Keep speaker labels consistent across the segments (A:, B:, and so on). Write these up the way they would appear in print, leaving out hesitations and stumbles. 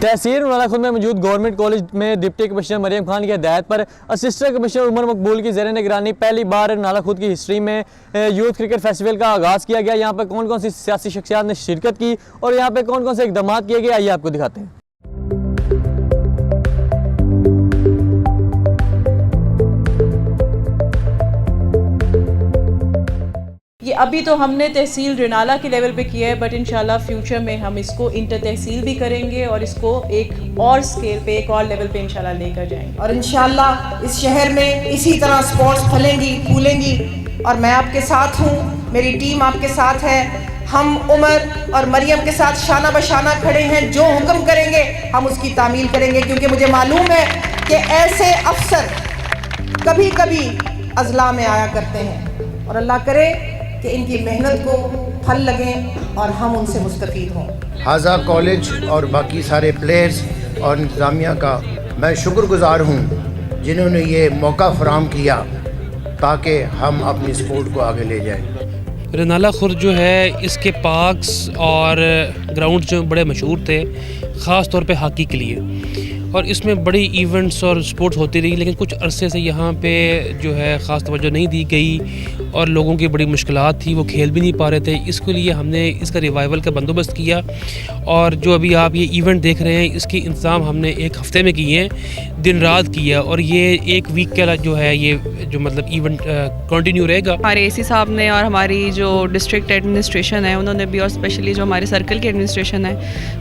A: तहसील रनाला खुर्द में मौजूद government college में डिप्टी कमिश्नर मरियम खान की हिदायत पर असिस्टेंट कमिश्नर उमर मकबूल की ज़ेर निगरानी पहली बार रनाला खुर्द की हिस्ट्री में यूथ क्रिकेट फेस्टिवल का आगाज़ किया गया। यहाँ पर कौन कौन सी सियासी शख्सियात ने शिरकत की और यहाँ पर कौन कौन से इकदाम किए गए, आइए आपको दिखाते हैं।
B: ये अभी तो हमने तहसील रनाला के लेवल पे किया है, बट इंशाल्लाह फ्यूचर में हम इसको इंटर तहसील भी करेंगे और इसको एक और स्केल पे, एक और लेवल पे इंशाल्लाह लेकर जाएंगे।
C: और इंशाल्लाह इस शहर में इसी तरह स्पोर्ट्स फलेंगी फूलेंगी और मैं आपके साथ हूँ, मेरी टीम आपके साथ है। हम उमर और मरियम के साथ शाना बशाना खड़े हैं, जो हुक्म करेंगे हम उसकी तामील करेंगे, क्योंकि मुझे मालूम है कि ऐसे अफसर कभी कभी अजला में आया करते हैं और अल्लाह करे कि इनकी मेहनत को फल लगें और हम उनसे मुस्तफीद हों।
D: हाजा कॉलेज और बाकी सारे प्लेयर्स और इंतज़ामिया का मैं शुक्रगुज़ार हूँ जिन्होंने ये मौका फराहम किया ताकि हम अपनी स्पोर्ट को आगे ले जाएं।
E: रनाला खुर्द जो है इसके पार्क्स और ग्राउंड जो बड़े मशहूर थे, ख़ास तौर पे हॉकी के लिए, और इसमें बड़ी इवेंट्स और स्पोर्ट्स होती रही, लेकिन कुछ अरसे से यहाँ पे जो है ख़ास तवज्जो नहीं दी गई और लोगों की बड़ी मुश्किलात थी, वो खेल भी नहीं पा रहे थे। इसके लिए हमने इसका रिवाइवल का बंदोबस्त किया और जो अभी आप ये इवेंट देख रहे हैं इसके इंतज़ाम हमने एक हफ़्ते में किए हैं, दिन रात किया, और ये एक वीक का जो है ये जो मतलब इवेंट कंटिन्यू रहेगा।
F: हमारे एसी साहब ने और हमारी जो डिस्ट्रिक्ट एडमिनिस्ट्रेशन है उन्होंने भी, और स्पेशली जो हमारे सर्कल की एडमिनिस्ट्रेशन है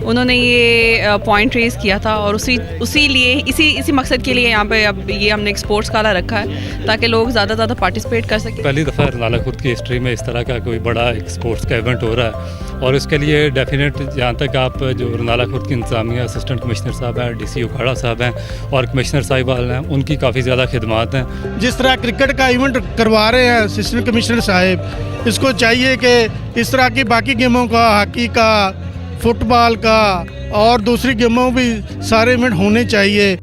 F: उन्होंने ये पॉइंट रेज़ किया था और इसी मकसद के लिए यहाँ पे अब ये हमने एक स्पोर्ट्स काला रखा है ताकि लोग ज़्यादा पार्टिसिपेट कर सकें।
G: पहली दफ़ा रनाला खुर्द की हिस्ट्री में इस तरह का कोई बड़ा एक स्पोर्ट्स का इवेंट हो रहा है और इसके लिए डेफिनेट जहाँ तक आप जो रनाला खुर्द की इंतज़ामिया असिस्टेंट कमिश्नर साहब हैं, DC उखाड़ा साहब हैं और कमिश्नर साहिबान हैं, उनकी काफ़ी ज़्यादा खिदमात हैं।
H: जिस तरह क्रिकेट का इवेंट करवा रहे हैं असिस्टेंट कमिश्नर साहब, इसको चाहिए कि इस तरह की बाकी गेमों का, हॉकी का, फुटबॉल का और दूसरी गेमों भी सारे इवेंट होने चाहिए।